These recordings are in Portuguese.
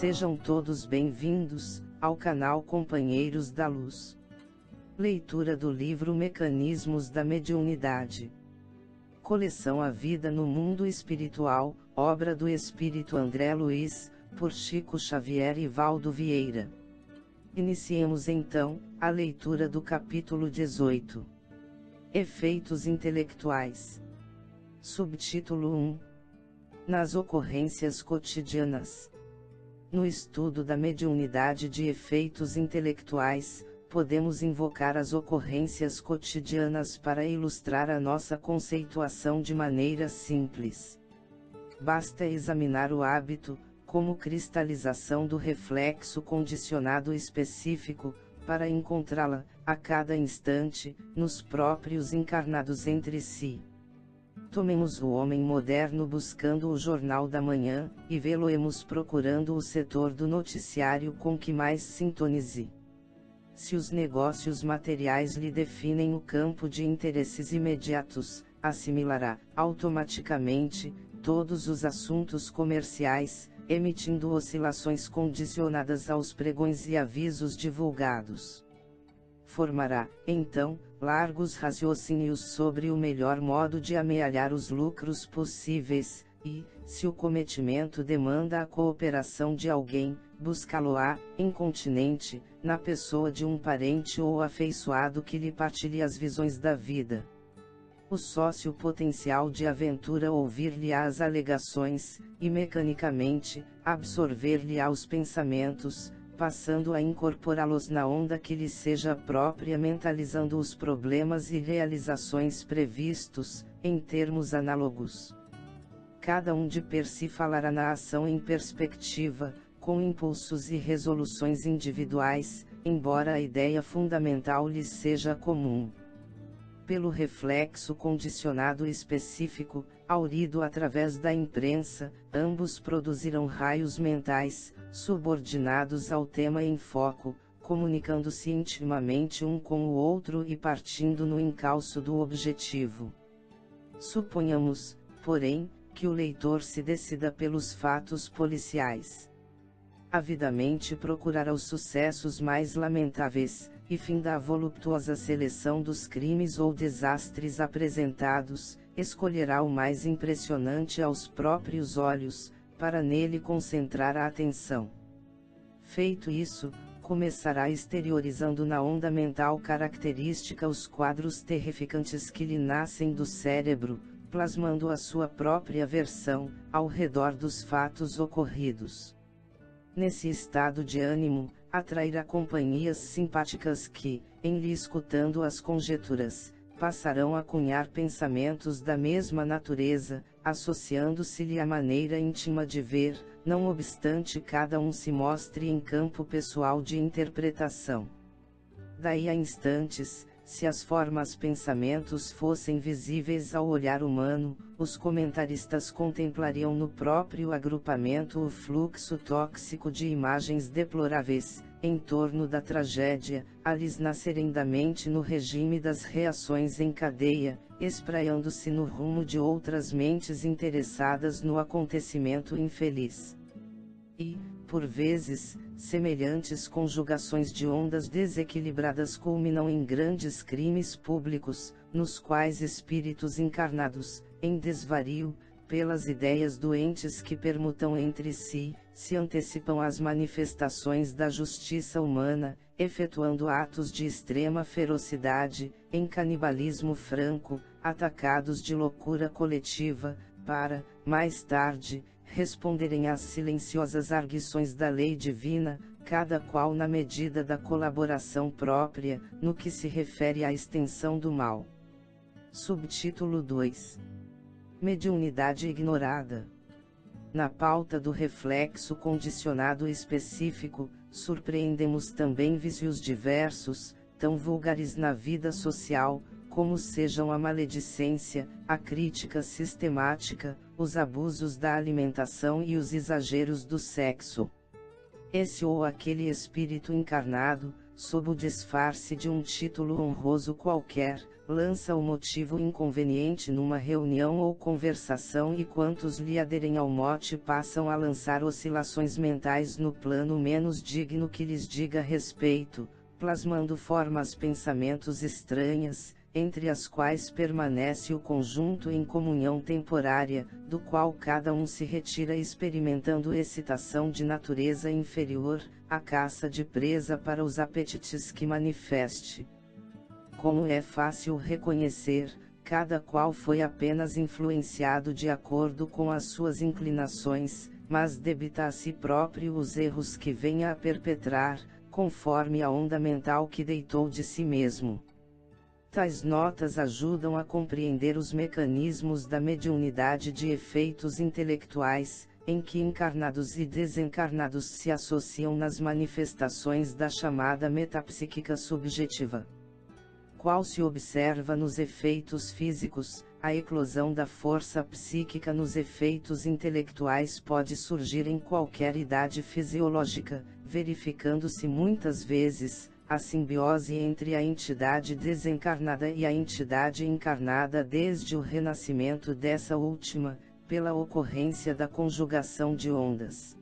Sejam todos bem-vindos ao canal Companheiros da Luz. Leitura do livro Mecanismos da Mediunidade. Coleção A Vida no Mundo Espiritual, obra do Espírito André Luiz, por Chico Xavier e Valdo Vieira. Iniciemos então a leitura do capítulo 18. Efeitos intelectuais. Subtítulo 1. Nas ocorrências cotidianas. No estudo da mediunidade de efeitos intelectuais, podemos invocar as ocorrências cotidianas para ilustrar a nossa conceituação de maneira simples. Basta examinar o hábito, como cristalização do reflexo condicionado específico, para encontrá-la, a cada instante, nos próprios encarnados entre si. Tomemos o homem moderno buscando o jornal da manhã, e vê-lo-emos procurando o setor do noticiário com que mais sintonize. Se os negócios materiais lhe definem o campo de interesses imediatos, assimilará, automaticamente, todos os assuntos comerciais, emitindo oscilações condicionadas aos pregões e avisos divulgados. Formará, então, largos raciocínios sobre o melhor modo de amealhar os lucros possíveis, e, se o cometimento demanda a cooperação de alguém, buscá-lo-á, incontinente, na pessoa de um parente ou afeiçoado que lhe partilhe as visões da vida. O sócio potencial de aventura ouvir-lhe-á as alegações, e mecanicamente, absorver-lhe-á os pensamentos, passando a incorporá-los na onda que lhe seja própria, mentalizando os problemas e realizações previstos, em termos análogos. Cada um de per si falará na ação em perspectiva, com impulsos e resoluções individuais, embora a ideia fundamental lhes seja comum. Pelo reflexo condicionado específico, aurido através da imprensa, ambos produzirão raios mentais, subordinados ao tema em foco, comunicando-se intimamente um com o outro e partindo no encalço do objetivo. Suponhamos, porém, que o leitor se decida pelos fatos policiais. Avidamente procurará os sucessos mais lamentáveis, e finda a voluptuosa seleção dos crimes ou desastres apresentados, escolherá o mais impressionante aos próprios olhos, para nele concentrar a atenção. Feito isso, começará exteriorizando na onda mental característica os quadros terrificantes que lhe nascem do cérebro, plasmando a sua própria versão, ao redor dos fatos ocorridos. Nesse estado de ânimo, atrairá companhias simpáticas que, em lhe escutando as conjecturas, passarão a cunhar pensamentos da mesma natureza, associando-se-lhe à maneira íntima de ver, não obstante cada um se mostre em campo pessoal de interpretação. Daí a instantes, se as formas pensamentos fossem visíveis ao olhar humano, os comentaristas contemplariam no próprio agrupamento o fluxo tóxico de imagens deploráveis, em torno da tragédia, a lhes nascerem da mente no regime das reações em cadeia, espraiando-se no rumo de outras mentes interessadas no acontecimento infeliz. E, por vezes, semelhantes conjugações de ondas desequilibradas culminam em grandes crimes públicos, nos quais espíritos encarnados, em desvario, pelas ideias doentes que permutam entre si, se antecipam às manifestações da justiça humana, efetuando atos de extrema ferocidade, em canibalismo franco, atacados de loucura coletiva, para, mais tarde, responderem às silenciosas arguições da lei divina, cada qual na medida da colaboração própria, no que se refere à extensão do mal. Subtítulo 2. Mediunidade ignorada. Na pauta do reflexo condicionado específico, surpreendemos também vícios diversos, tão vulgares na vida social, como sejam a maledicência, a crítica sistemática, os abusos da alimentação e os exageros do sexo. Esse ou aquele espírito encarnado, sob o disfarce de um título honroso qualquer, lança o motivo inconveniente numa reunião ou conversação e quantos lhe aderem ao mote passam a lançar oscilações mentais no plano menos digno que lhes diga respeito, plasmando formas pensamentos estranhas, entre as quais permanece o conjunto em comunhão temporária, do qual cada um se retira experimentando excitação de natureza inferior, a caça de presa para os apetites que manifeste. Como é fácil reconhecer, cada qual foi apenas influenciado de acordo com as suas inclinações, mas debita a si próprio os erros que venha a perpetrar, conforme a onda mental que deitou de si mesmo. Tais notas ajudam a compreender os mecanismos da mediunidade de efeitos intelectuais, em que encarnados e desencarnados se associam nas manifestações da chamada metapsíquica subjetiva. Qual se observa nos efeitos físicos, a eclosão da força psíquica nos efeitos intelectuais pode surgir em qualquer idade fisiológica, verificando-se muitas vezes a simbiose entre a entidade desencarnada e a entidade encarnada desde o renascimento dessa última, pela ocorrência da conjugação de ondas.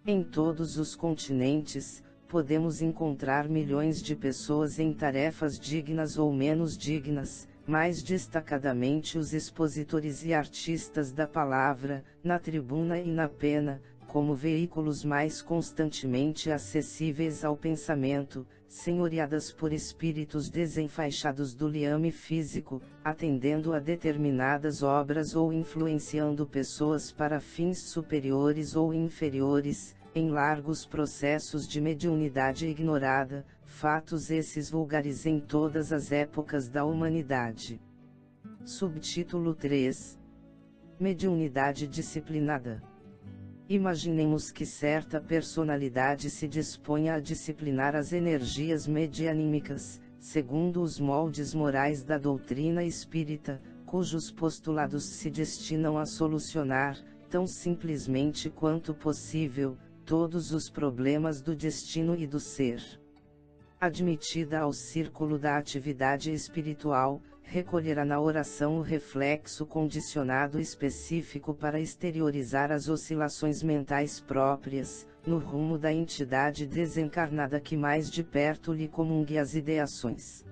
Em todos os continentes, podemos encontrar milhões de pessoas em tarefas dignas ou menos dignas, mais destacadamente os expositores e artistas da palavra, na tribuna e na pena, como veículos mais constantemente acessíveis ao pensamento, senhoreadas por espíritos desenfaixados do liame físico, atendendo a determinadas obras ou influenciando pessoas para fins superiores ou inferiores, em largos processos de mediunidade ignorada, fatos esses vulgares em todas as épocas da humanidade. Subtítulo 3. Mediunidade disciplinada. Imaginemos que certa personalidade se disponha a disciplinar as energias medianímicas, segundo os moldes morais da doutrina espírita, cujos postulados se destinam a solucionar, tão simplesmente quanto possível, todos os problemas do destino e do ser. Admitida ao círculo da atividade espiritual, recolherá na oração o reflexo condicionado específico para exteriorizar as oscilações mentais próprias, no rumo da entidade desencarnada que mais de perto lhe comungue as ideações.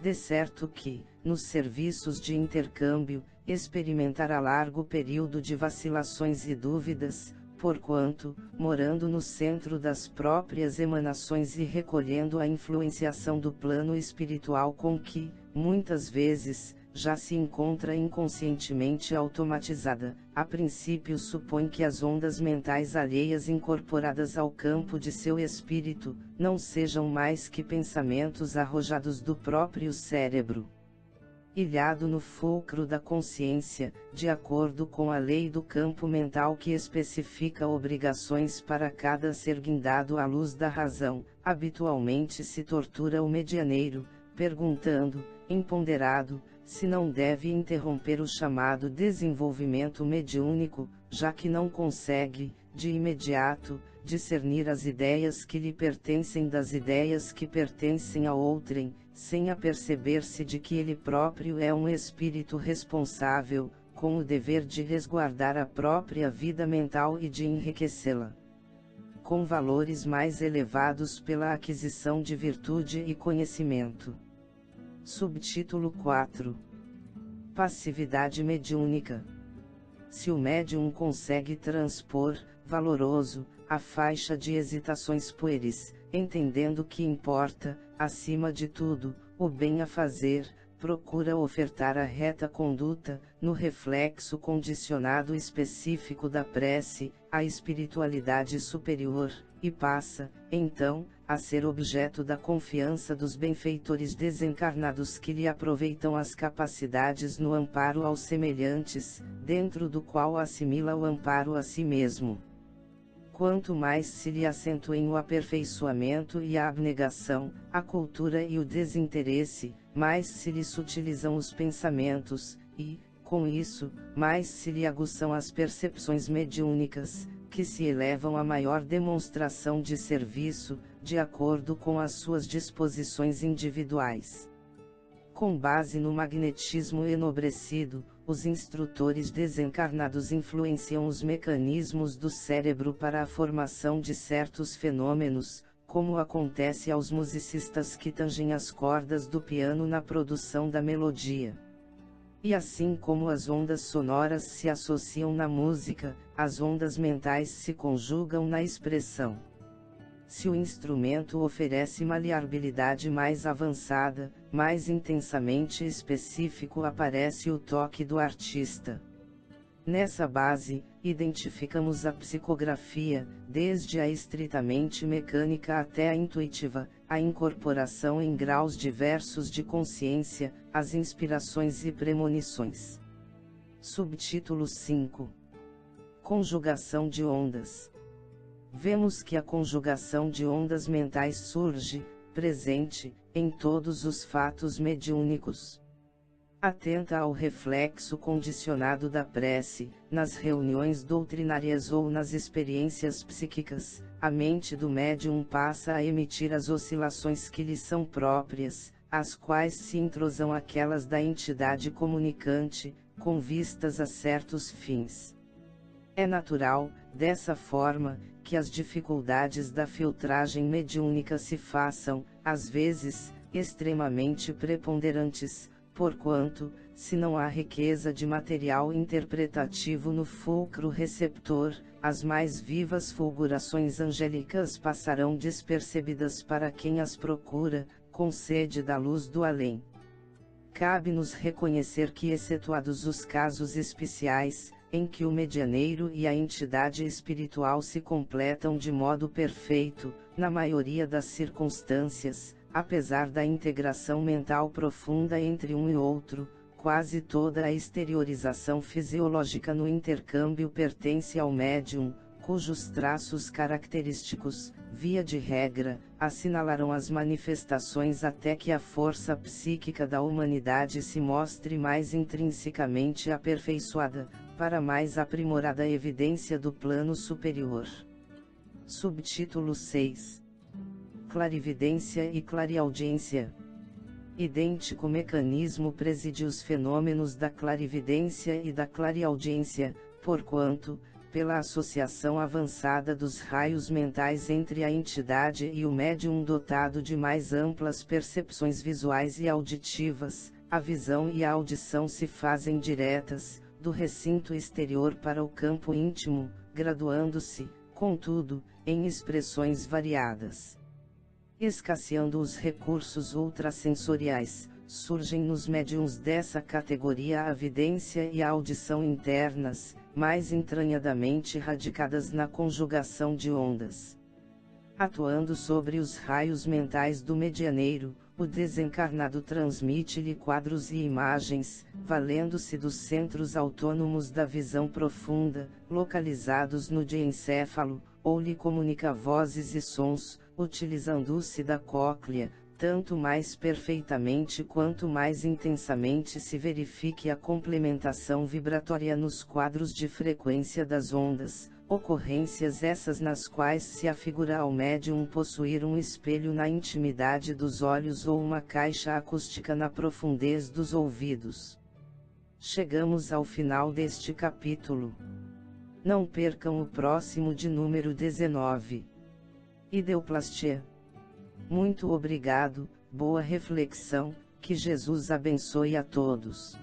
De certo que, nos serviços de intercâmbio, experimentará largo período de vacilações e dúvidas, porquanto, morando no centro das próprias emanações e recolhendo a influenciação do plano espiritual com que, muitas vezes, já se encontra inconscientemente automatizada, a princípio supõe que as ondas mentais alheias incorporadas ao campo de seu espírito, não sejam mais que pensamentos arrojados do próprio cérebro. Ilhado no fulcro da consciência, de acordo com a lei do campo mental que especifica obrigações para cada ser guindado à luz da razão, habitualmente se tortura o medianeiro, perguntando, imponderado, se não deve interromper o chamado desenvolvimento mediúnico, já que não consegue, de imediato, discernir as ideias que lhe pertencem das ideias que pertencem a outrem, sem aperceber-se de que ele próprio é um espírito responsável, com o dever de resguardar a própria vida mental e de enriquecê-la com valores mais elevados pela aquisição de virtude e conhecimento. Subtítulo 4. Passividade mediúnica. Se o médium consegue transpor, valoroso, a faixa de hesitações pueris, entendendo que importa, acima de tudo, o bem a fazer, procura ofertar a reta conduta, no reflexo condicionado específico da prece, a espiritualidade superior, e passa, então, a ser objeto da confiança dos benfeitores desencarnados que lhe aproveitam as capacidades no amparo aos semelhantes, dentro do qual assimila o amparo a si mesmo. Quanto mais se lhe acentuem o aperfeiçoamento e a abnegação, a cultura e o desinteresse, mais se lhe sutilizam os pensamentos, e, com isso, mais se lhe aguçam as percepções mediúnicas, que se elevam à maior demonstração de serviço, de acordo com as suas disposições individuais. Com base no magnetismo enobrecido, os instrutores desencarnados influenciam os mecanismos do cérebro para a formação de certos fenômenos, como acontece aos musicistas que tangem as cordas do piano na produção da melodia. E assim como as ondas sonoras se associam na música, as ondas mentais se conjugam na expressão. Se o instrumento oferece maleabilidade mais avançada, mais intensamente específico aparece o toque do artista. Nessa base, identificamos a psicografia, desde a estritamente mecânica até a intuitiva, a incorporação em graus diversos de consciência, as inspirações e premonições. Subtítulo 5. Conjugação de ondas. Vemos que a conjugação de ondas mentais surge, presente, em todos os fatos mediúnicos. Atenta ao reflexo condicionado da prece, nas reuniões doutrinárias ou nas experiências psíquicas, a mente do médium passa a emitir as oscilações que lhe são próprias, às quais se entrosam aquelas da entidade comunicante, com vistas a certos fins. É natural, dessa forma, que as dificuldades da filtragem mediúnica se façam, às vezes, extremamente preponderantes, porquanto, se não há riqueza de material interpretativo no fulcro receptor, as mais vivas fulgurações angélicas passarão despercebidas para quem as procura, com sede da luz do além. Cabe-nos reconhecer que, excetuados os casos especiais, em que o medianeiro e a entidade espiritual se completam de modo perfeito, na maioria das circunstâncias, apesar da integração mental profunda entre um e outro, quase toda a exteriorização fisiológica no intercâmbio pertence ao médium, cujos traços característicos, via de regra, assinalarão as manifestações até que a força psíquica da humanidade se mostre mais intrinsecamente aperfeiçoada, para mais aprimorada evidência do plano superior. Subtítulo 6. Clarividência e clareaudiência. Idêntico mecanismo preside os fenômenos da clarividência e da clareaudiência, porquanto, pela associação avançada dos raios mentais entre a entidade e o médium dotado de mais amplas percepções visuais e auditivas, a visão e a audição se fazem diretas, do recinto exterior para o campo íntimo, graduando-se, contudo, em expressões variadas. Escasseando os recursos ultrasensoriais, surgem nos médiuns dessa categoria a vidência e a audição internas, mais entranhadamente radicadas na conjugação de ondas. Atuando sobre os raios mentais do medianeiro, o desencarnado transmite-lhe quadros e imagens, valendo-se dos centros autônomos da visão profunda, localizados no diencéfalo, ou lhe comunica vozes e sons, utilizando-se da cóclea, tanto mais perfeitamente quanto mais intensamente se verifique a complementação vibratória nos quadros de frequência das ondas, ocorrências essas nas quais se afigura ao médium possuir um espelho na intimidade dos olhos ou uma caixa acústica na profundez dos ouvidos. Chegamos ao final deste capítulo. Não percam o próximo de número 19. Ideoplastia. Muito obrigado, boa reflexão, que Jesus abençoe a todos.